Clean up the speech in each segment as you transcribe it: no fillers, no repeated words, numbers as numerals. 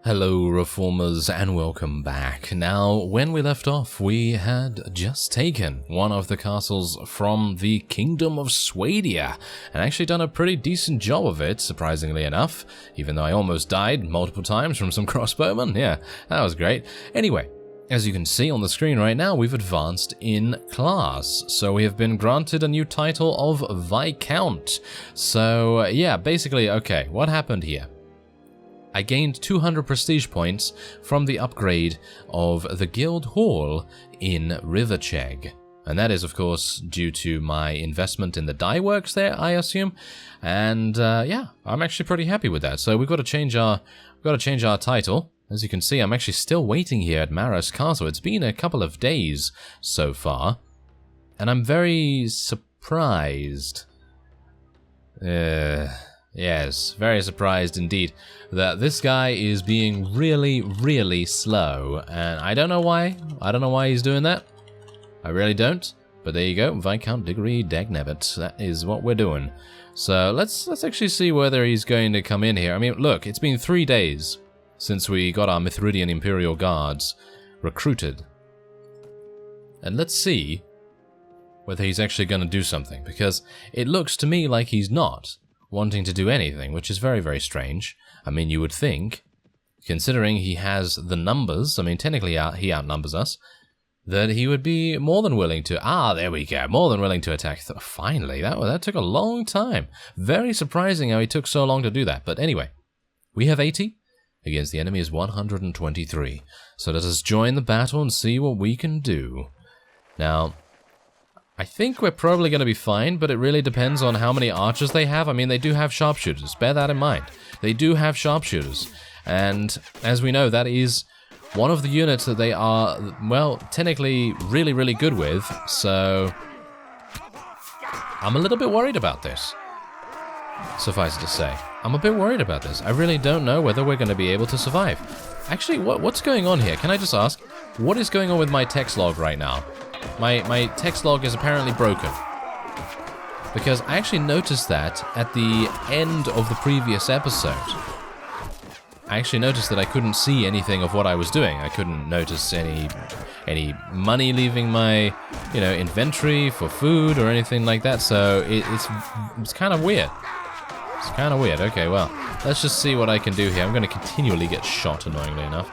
Hello Reformers and welcome back. Now, when we left off, we had just taken one of the castles from the Kingdom of Swadia, and actually done a pretty decent job of it, surprisingly enough, even though I almost died multiple times from some crossbowmen. Yeah, that was great. Anyway, as you can see on the screen right now, we've advanced in class, so we have been granted a new title of Viscount. So, yeah, basically, okay, what happened here? I gained 200 prestige points from the upgrade of the Guild Hall in Riverchegg. And that is, of course, due to my investment in the dye works there, I assume. And yeah, I'm actually pretty happy with that. So we've got to change our title. As you can see, I'm actually still waiting here at Maros Castle. It's been a couple of days so far, and I'm very surprised. Yes, very surprised indeed that this guy is being really slow, and I don't know why. I don't know why he's doing that. I really don't. But there you go, Viscount Diggory Dagnabbit. That is what we're doing. So let's actually see whether he's going to come in here. I mean, look, it's been 3 days since we got our Mithridian Imperial Guards recruited, and let's see whether he's actually going to do something, because it looks to me like he's not wanting to do anything, which is very strange. I mean, you would think, considering he has the numbers, I mean, technically he outnumbers us, that he would be more than willing to, there we go, more than willing to attack. Finally, that took a long time. Very surprising how he took so long to do that. But anyway, we have 80, against the enemy is 123. So let us join the battle and see what we can do. Now, I think we're probably going to be fine, but it really depends on how many archers they have. I mean, they do have sharpshooters. Bear that in mind. They do have sharpshooters. And as we know, that is one of the units that they are, well, technically really good with. So I'm a little bit worried about this. Suffice it to say, I'm a bit worried about this. I really don't know whether we're going to be able to survive. Actually, what's going on here? Can I just ask, what is going on with my text log right now? My text log is apparently broken, because I actually noticed that at the end of the previous episode. I actually noticed that I couldn't see anything of what I was doing. I couldn't notice any money leaving my, inventory for food or anything like that. So it's kind of weird. It's kind of weird. Okay, well, let's just see what I can do here. I'm going to continually get shot, annoyingly enough.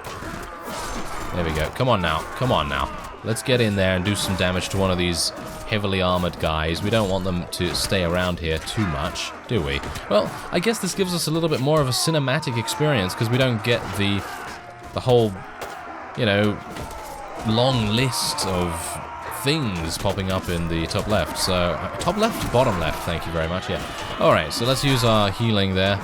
There we go. Come on now. Come on now. Let's get in there and do some damage to one of these heavily armored guys. We don't want them to stay around here too much, do we? Well, I guess this gives us a little bit more of a cinematic experience, because we don't get the whole, long list of things popping up in the top left. So, top left, bottom left, thank you very much, yeah. Alright, so let's use our healing there.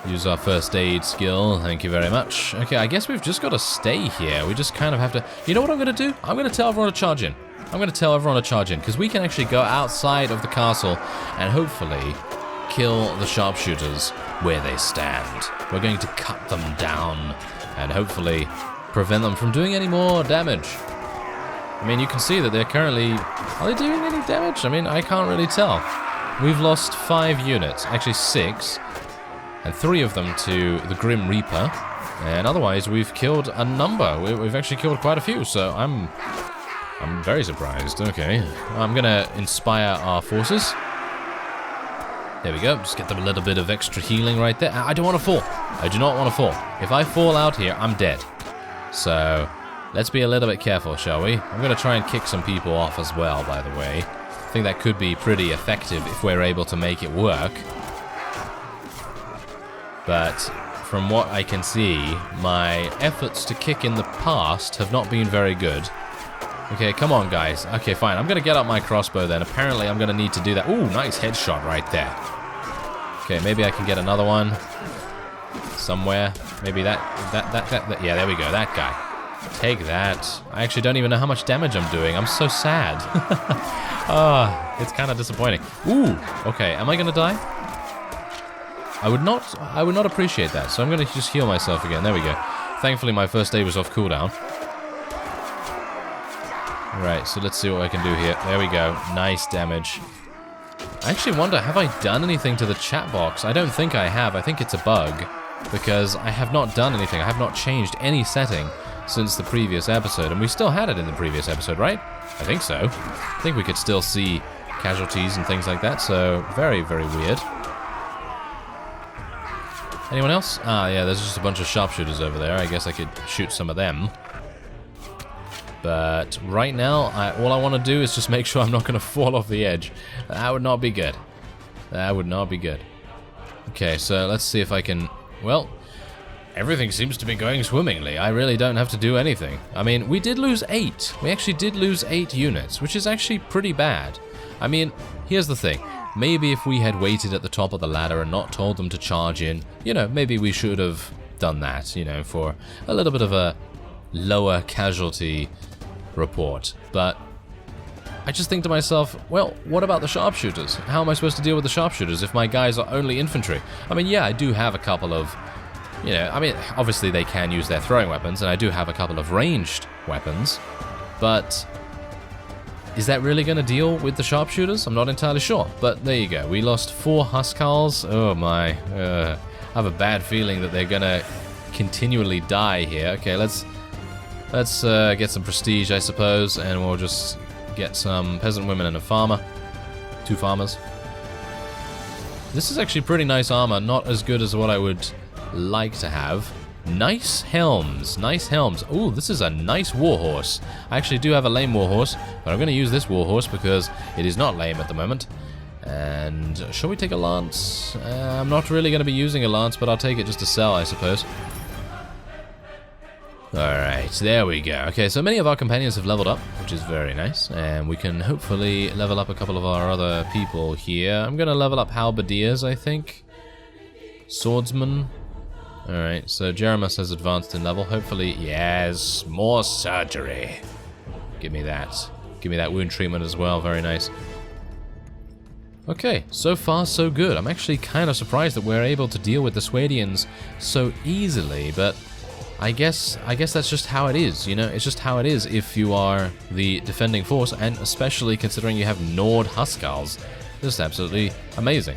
Use our first aid skill, thank you very much. Okay, I guess we've just got to stay here. We just kind of have to... You know what I'm going to do? I'm going to tell everyone to charge in. I'm going to tell everyone to charge in, because we can actually go outside of the castle and hopefully kill the sharpshooters where they stand. We're going to cut them down and hopefully prevent them from doing any more damage. I mean, you can see that they're currently... Are they doing any damage? I mean, I can't really tell. We've lost 5 units, actually 6. And 3 of them to the Grim Reaper, and otherwise we've killed a number. We've actually killed quite a few, so I'm very surprised. Okay, I'm gonna inspire our forces. There we go, just get them a little bit of extra healing right there. I don't want to fall. I do not want to fall. If I fall out here, I'm dead. So, let's be a little bit careful, shall we? I'm gonna try and kick some people off as well, by the way. I think that could be pretty effective if we're able to make it work. But from what I can see, my efforts to kick in the past have not been very good. Okay, come on, guys. Okay, fine. I'm going to get up my crossbow then. Apparently, I'm going to need to do that. Ooh, nice headshot right there. Okay, maybe I can get another one somewhere. Maybe that. Yeah, there we go. That guy. Take that. I actually don't even know how much damage I'm doing. I'm so sad. It's kind of disappointing. Ooh, okay. Am I going to die? I would not appreciate that, so I'm going to just heal myself again. There we go. Thankfully, my first aid was off cooldown. Alright, so let's see what I can do here. There we go. Nice damage. I actually wonder, have I done anything to the chat box? I don't think I have. I think it's a bug. because I have not done anything. I have not changed any setting since the previous episode, and we still had it in the previous episode, right? I think so. I think we could still see casualties and things like that, so very, very weird. Anyone else? Ah, yeah, there's just a bunch of sharpshooters over there. I guess I could shoot some of them. But right now, all I want to do is just make sure I'm not going to fall off the edge. That would not be good. That would not be good. Okay, so let's see if I can... Well, everything seems to be going swimmingly. I really don't have to do anything. I mean, we did lose 8. We actually did lose 8 units, which is actually pretty bad. I mean, here's the thing. Maybe if we had waited at the top of the ladder and not told them to charge in, you know, maybe we should have done that, you know, for a little bit of a lower casualty report. But I just think to myself, well, what about the sharpshooters? How am I supposed to deal with the sharpshooters if my guys are only infantry? I mean, yeah, I do have a couple of, you know, I mean, obviously they can use their throwing weapons, and I do have a couple of ranged weapons, but is that really going to deal with the sharpshooters? I'm not entirely sure, but there you go. We lost 4 Huskarls. Oh my, I have a bad feeling that they're going to continually die here. Okay, let's get some prestige, I suppose, and we'll just get some peasant women and a farmer. 2 farmers. This is actually pretty nice armor, not as good as what I would like to have. Nice helms, nice helms. Ooh, this is a nice warhorse. I actually do have a lame warhorse, but I'm going to use this warhorse because it is not lame at the moment. And shall we take a lance? I'm not really going to be using a lance, but I'll take it just to sell, I suppose. Alright, there we go. Okay, so many of our companions have leveled up, which is very nice. And we can hopefully level up a couple of our other people here. I'm going to level up halberdiers, I think. Swordsman. Alright, so Jeremus has advanced in level. Hopefully, yes, more surgery. Give me that. Give me that wound treatment as well. Very nice. Okay, so far so good. I'm actually kind of surprised that we're able to deal with the Swadians so easily, but I guess that's just how it is, you know? It's just how it is if you are the defending force, and especially considering you have Nord Huskarls. Just absolutely amazing.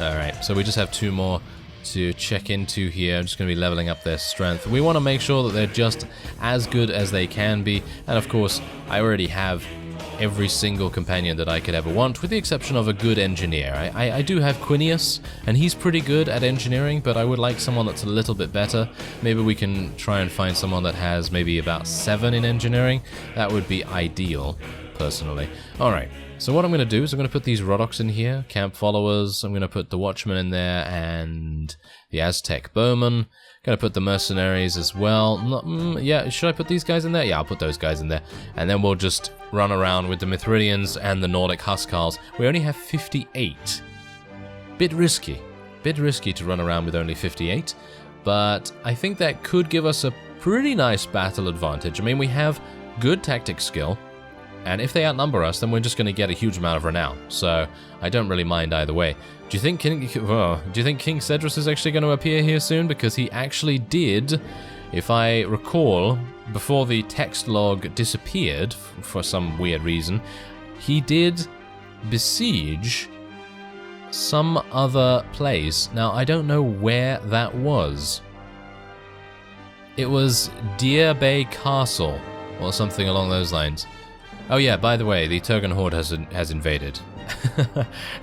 Alright, so we just have 2 more to check into here. I'm just going to be leveling up their strength. We want to make sure that they're just as good as they can be, and of course, I already have every single companion that I could ever want, with the exception of a good engineer. I do have Quinius, and he's pretty good at engineering, but I would like someone that's a little bit better. Maybe we can try and find someone that has maybe about 7 in engineering. That would be ideal, personally. Alright. So what I'm going to do is I'm going to put these Rodocks in here, camp followers. I'm going to put the Watchmen in there and the Aztec Bowmen. Going to put the mercenaries as well. Yeah, should I put these guys in there? Yeah, I'll put those guys in there. And then we'll just run around with the Mithridians and the Nordic Huskarls. We only have 58. Bit risky to run around with only 58. But I think that could give us a pretty nice battle advantage. I mean, we have good tactic skill. And if they outnumber us, then we're just going to get a huge amount of renown. So I don't really mind either way. Do you think King Cedrus is actually going to appear here soon? Because he actually did, if I recall, before the text log disappeared for some weird reason, he did besiege some other place. Now, I don't know where that was. It was Deer Bay Castle, or something along those lines. Oh yeah, by the way, the Turgan Horde has invaded.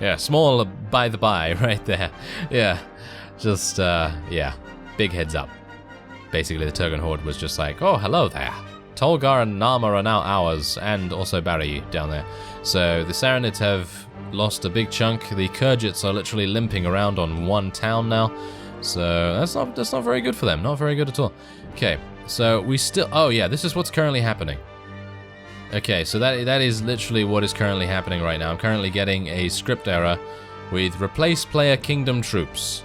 Yeah, small by the by right there. Yeah, just, yeah, big heads up. Basically, the Turgan Horde was just like, oh, hello there. Tolgar and Nama are now ours, and also Barry down there. So the Saranids have lost a big chunk. The Kurgits are literally limping around on 1 town now. So that's not very good for them. Not very good at all. Okay, so we still... Oh yeah, this is what's currently happening. Okay, so that is literally what is currently happening right now. I'm currently getting a script error with replace player kingdom troops.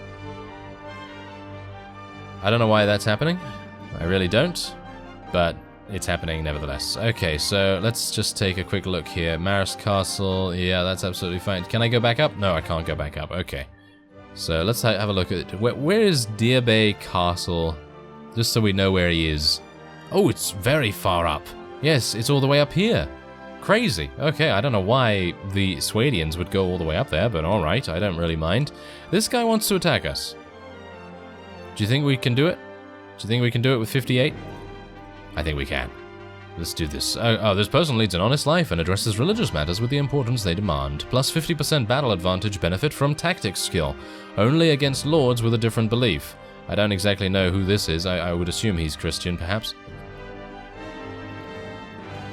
I don't know why that's happening. I really don't. But it's happening nevertheless. Okay, so let's just take a quick look here. Maris Castle, yeah, that's absolutely fine. Can I go back up? No, I can't go back up. Okay. So let's have a look at it. Where is Deer Bay Castle? Just so we know where he is. Oh, it's very far up. Yes, it's all the way up here. Crazy. Okay, I don't know why the Swadians would go all the way up there, but alright, I don't really mind. This guy wants to attack us. Do you think we can do it? Do you think we can do it with 58? I think we can. Let's do this. Oh, this person leads an honest life and addresses religious matters with the importance they demand. Plus 50% battle advantage benefit from tactics skill. Only against lords with a different belief. I don't exactly know who this is. I would assume he's Christian, perhaps.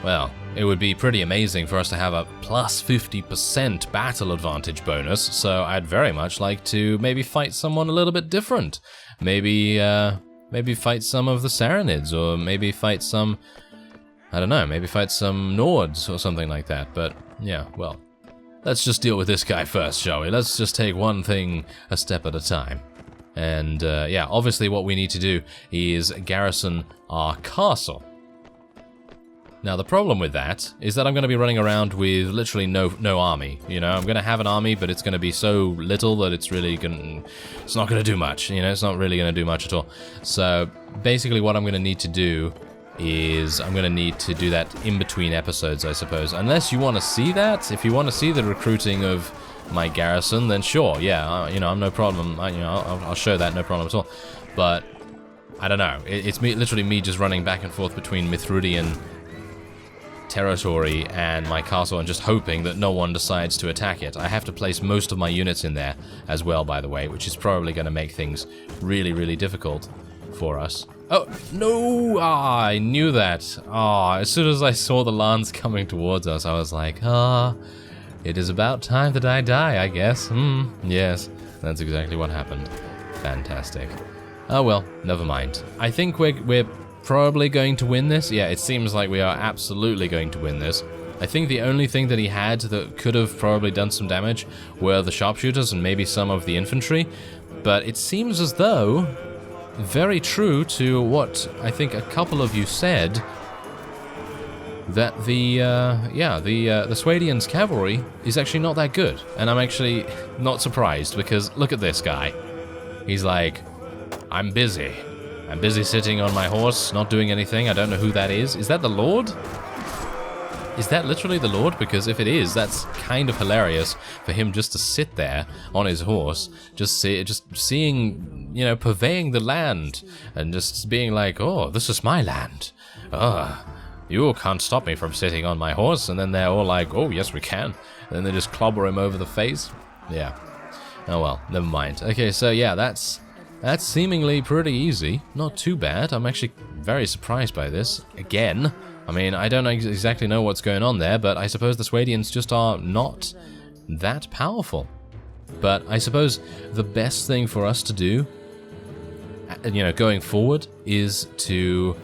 Well, it would be pretty amazing for us to have a plus 50% battle advantage bonus, so I'd very much like to maybe fight someone a little bit different. Maybe fight some of the Saranids, or maybe fight some... I don't know, maybe fight some Nords or something like that, but yeah, well, let's just deal with this guy first, shall we? Let's just take one thing a step at a time. And yeah, obviously what we need to do is garrison our castle. Now the problem with that is that I'm going to be running around with literally no army, you know? I'm going to have an army, but it's going to be so little that it's not going to do much, you know? It's not really going to do much at all. So basically what I'm going to need to do is I'm going to need to do that in between episodes, I suppose. Unless you want to see that, if you want to see the recruiting of my garrison, then sure, yeah, you know, I'm no problem. I'll show that, no problem at all. But I don't know. It's literally me just running back and forth between Mithridian territory and my castle and just hoping that no one decides to attack it. I have to place most of my units in there as well, by the way, which is probably going to make things really, really difficult for us. Oh, no! Ah, I knew that. Ah, as soon as I saw the lance coming towards us, I was like, it is about time that I die, I guess. Yes, that's exactly what happened. Fantastic. Oh well, never mind. I think we're probably going to win this. Yeah, it seems like we are absolutely going to win this. I think the only thing that he had that could have probably done some damage were the sharpshooters and maybe some of the infantry, but it seems as though, very true to what I think a couple of you said, that the Swadians' cavalry is actually not that good. And I'm actually not surprised, because look at this guy. He's like, I'm busy. I'm busy sitting on my horse, not doing anything. I don't know who that is. Is that the Lord? Is that literally the Lord? Because if it is, that's kind of hilarious for him just to sit there on his horse, just seeing, you know, purveying the land, and just being like, oh, this is my land. You can't stop me from sitting on my horse. And then they're all like, oh, yes, we can. And then they just clobber him over the face. Yeah. Oh, well, never mind. Okay, so yeah, that's seemingly pretty easy. Not too bad. I'm actually very surprised by this. Again, I mean, I don't exactly know what's going on there, but I suppose the Swadians just are not that powerful. But I suppose the best thing for us to do, you know, going forward, is to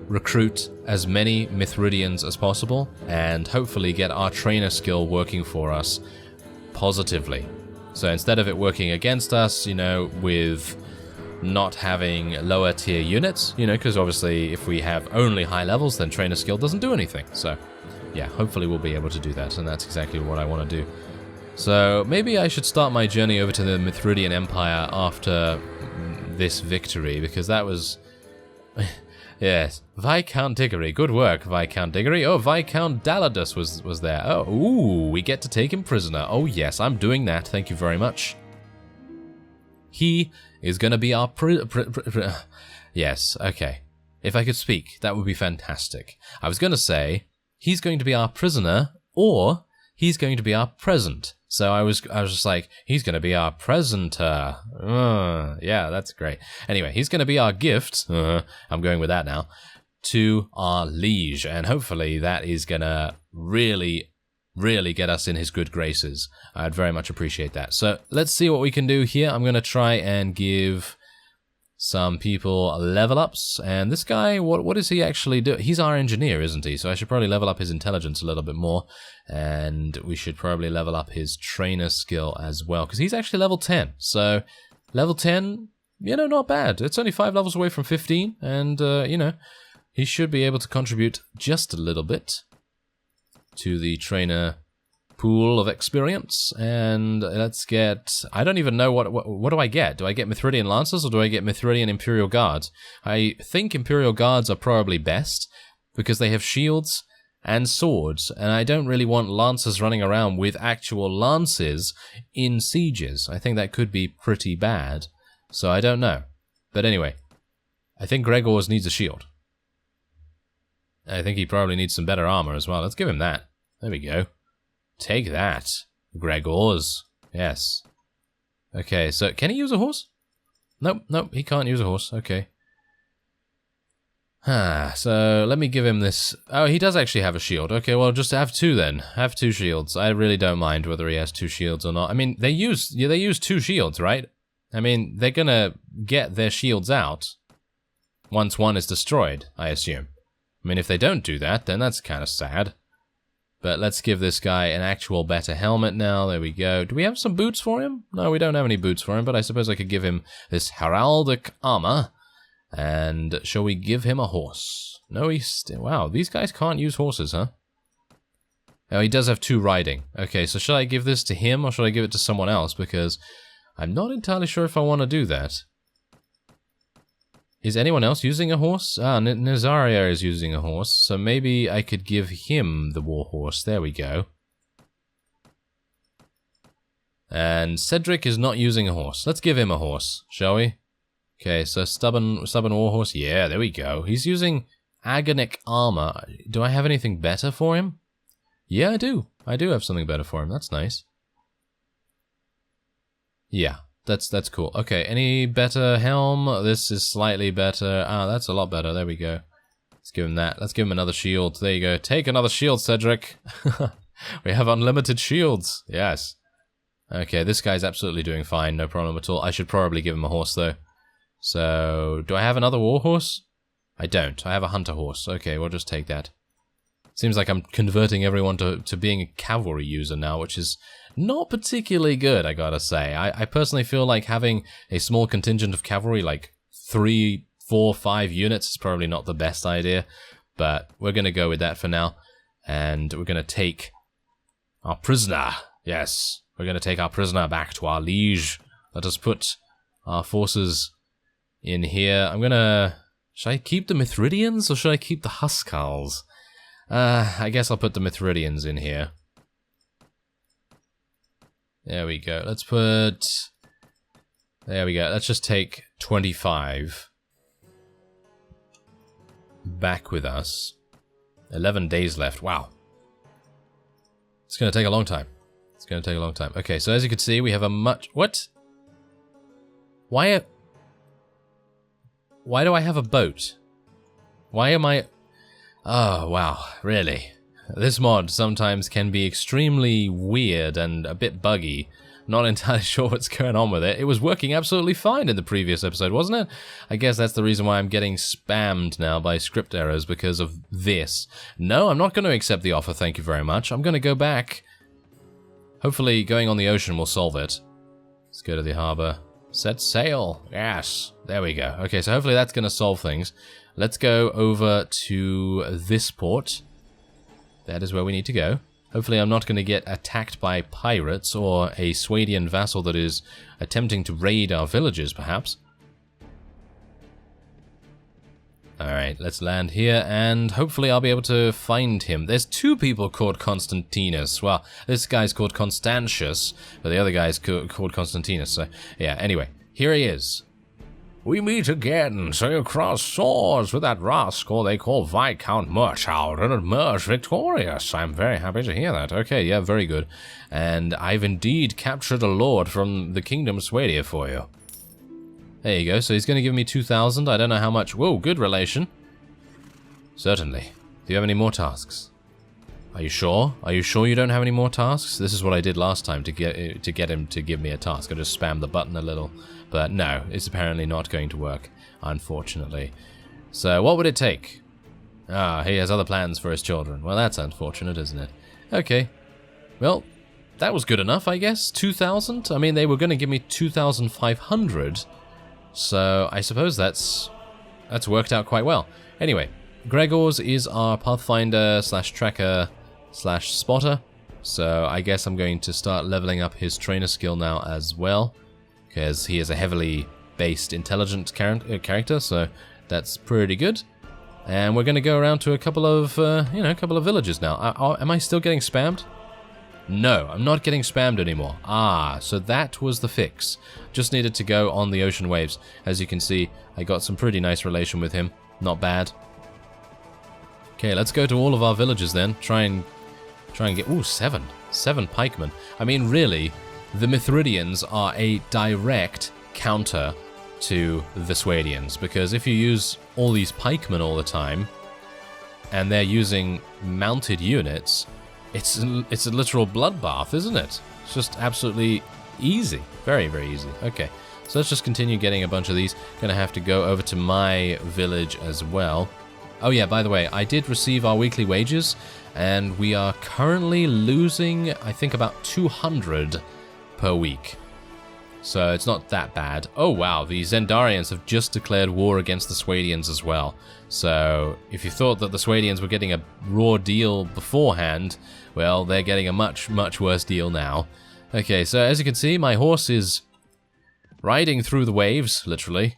recruit as many Mithridians as possible, and hopefully get our trainer skill working for us positively. So instead of it working against us, you know, with not having lower tier units, you know, because obviously if we have only high levels, then trainer skill doesn't do anything. So yeah, hopefully we'll be able to do that, and that's exactly what I want to do. So maybe I should start my journey over to the Mithridian Empire after this victory, because that was... Yes, Viscount Diggory. Good work, Viscount Diggory. Oh, Viscount Daladus was there. Oh, ooh, we get to take him prisoner. Oh, yes, I'm doing that. Thank you very much. He is going to be our Yes, okay. If I could speak, that would be fantastic. I was going to say, he's going to be our prisoner, or he's going to be our present. So I was just like, he's going to be our presenter. Yeah, that's great. Anyway, he's going to be our gift. I'm going with that now. To our liege. And hopefully that is going to really, really get us in his good graces. I'd very much appreciate that. So let's see what we can do here. I'm going to try and give some people level ups. And this guy, what does he actually do? He's our engineer, isn't he? So I should probably level up his intelligence a little bit more. And we should probably level up his trainer skill as well, because he's actually level 10. So level 10, you know, not bad. It's only 5 levels away from 15. And, you know, he should be able to contribute just a little bit to the trainer pool of experience. And let's get... I don't even know what do I get? Do I get Mithridian Lancers or do I get Mithridian Imperial Guards? I think Imperial Guards are probably best because they have shields and swords, and I don't really want lancers running around with actual lances in sieges. I think that could be pretty bad, so I don't know. But anyway, I think Gregor's needs a shield. I think he probably needs some better armor as well. Let's give him that. There we go. Take that, Gregor's. Yes. Okay, so can he use a horse? Nope, nope, he can't use a horse. Okay. So let me give him this. Oh, he does actually have a shield. Okay, well, just have two then. Have two shields. I really don't mind whether he has two shields or not. I mean, they use two shields, right? I mean, they're gonna get their shields out once one is destroyed, I assume. I mean, if they don't do that, then that's kind of sad. But let's give this guy an actual better helmet now. There we go. Do we have some boots for him? No, we don't have any boots for him, but I suppose I could give him this heraldic armor. And shall we give him a horse? No, he's still... Wow, these guys can't use horses, huh? Oh, he does have two riding. Okay, so should I give this to him or should I give it to someone else? Because I'm not entirely sure if I want to do that. Is anyone else using a horse? Ah, Nazaria is using a horse, so maybe I could give him the war horse. There we go. And Cedric is not using a horse. Let's give him a horse, shall we? Okay, so stubborn warhorse. Yeah, there we go. He's using agonic armor. Do I have anything better for him? Yeah, I do. I do have something better for him. That's nice. Yeah, that's cool. Okay, any better helm? This is slightly better. Ah, that's a lot better. There we go. Let's give him that. Let's give him another shield. There you go. Take another shield, Cedric. We have unlimited shields. Yes. Okay, this guy's absolutely doing fine. No problem at all. I should probably give him a horse, though. So, do I have another warhorse? I don't. I have a hunter horse. Okay, we'll just take that. Seems like I'm converting everyone to being a cavalry user now, which is not particularly good, I gotta say. I personally feel like having a small contingent of cavalry, like 3, 4, 5 units, is probably not the best idea. But we're gonna go with that for now. And we're gonna take our prisoner. Yes, we're gonna take our prisoner back to our liege. Let us put our forces in here. I'm gonna... Should I keep the Mithridians or should I keep the Huskals? I guess I'll put the Mithridians in here. There we go. Let's put... There we go. Let's just take 25 back with us. 11 days left. Wow. It's gonna take a long time. It's gonna take a long time. Okay, so as you can see, we have a much... What? Why do I have a boat? Why am I... Oh, wow, really? This mod sometimes can be extremely weird and a bit buggy. Not entirely sure what's going on with it. It was working absolutely fine in the previous episode, wasn't it? I guess that's the reason why I'm getting spammed now by script errors because of this. No, I'm not going to accept the offer, thank you very much. I'm going to go back. Hopefully going on the ocean will solve it. Let's go to the harbor. Set sail. Yes, there we go. Okay, so hopefully that's going to solve things. Let's go over to this port. That is where we need to go. Hopefully I'm not going to get attacked by pirates or a Swadian vassal that is attempting to raid our villages, perhaps. Alright, let's land here, and hopefully I'll be able to find him. There's two people called Constantinus. Well, this guy's called Constantius, but the other guy's called Constantinus. So, yeah, anyway, here he is. We meet again, so you cross swords with that rascal they call Viscount Murtaud, and emerge victorious. I'm very happy to hear that. Okay, yeah, very good. And I've indeed captured a lord from the Kingdom of Swadia for you. There you go, so he's going to give me 2,000. I don't know how much. Whoa, good relation. Certainly. Do you have any more tasks? Are you sure? Are you sure you don't have any more tasks? This is what I did last time to get him to give me a task. I just spammed the button a little. But no, it's apparently not going to work, unfortunately. So what would it take? Ah, he has other plans for his children. Well, that's unfortunate, isn't it? Okay. Well, that was good enough, I guess. 2,000? I mean, they were going to give me 2,500. So I suppose that's worked out quite well. Anyway, Gregor's is our Pathfinder / Tracker / Spotter. So I guess I'm going to start leveling up his trainer skill now as well, because he is a heavily based intelligent character, so that's pretty good. And we're going to go around to a couple of, a couple of villages now. Am I still getting spammed? No, I'm not getting spammed anymore. Ah, so that was the fix. Just needed to go on the ocean waves. As you can see, I got some pretty nice relation with him. Not bad. Okay, let's go to all of our villages then. Try and get... Ooh, 7 pikemen. I mean, really, the Mithridians are a direct counter to the Swadians, because if you use all these pikemen all the time, and they're using mounted units, it's a literal bloodbath, isn't it? It's just absolutely easy. Very, very easy. Okay, so let's just continue getting a bunch of these. Gonna have to go over to my village as well. Oh yeah, by the way, I did receive our weekly wages, and we are currently losing, I think, about 200 per week. So it's not that bad. Oh wow, the Zendarians have just declared war against the Swadians as well. So if you thought that the Swadians were getting a raw deal beforehand, well, they're getting a much, much worse deal now. Okay, so as you can see, my horse is riding through the waves, literally.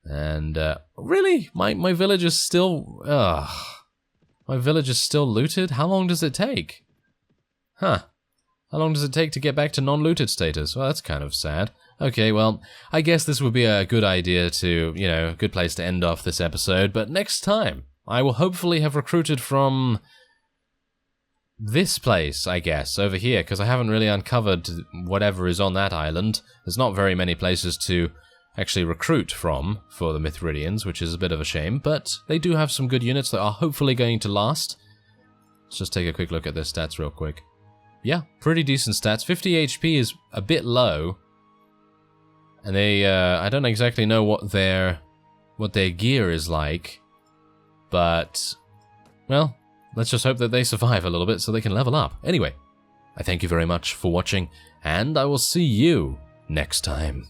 And, really? My village is still... my village is still looted? How long does it take? Huh. How long does it take to get back to non-looted status? Well, that's kind of sad. Okay, well, I guess this would be a good idea to, a good place to end off this episode, but next time, I will hopefully have recruited from this place, I guess, over here, because I haven't really uncovered whatever is on that island. There's not very many places to actually recruit from for the Mithridians, which is a bit of a shame, but they do have some good units that are hopefully going to last. Let's just take a quick look at their stats real quick. Yeah, pretty decent stats. 50 HP is a bit low, and they, I don't exactly know what their gear is like, but, well, let's just hope that they survive a little bit so they can level up. Anyway, I thank you very much for watching, and I will see you next time.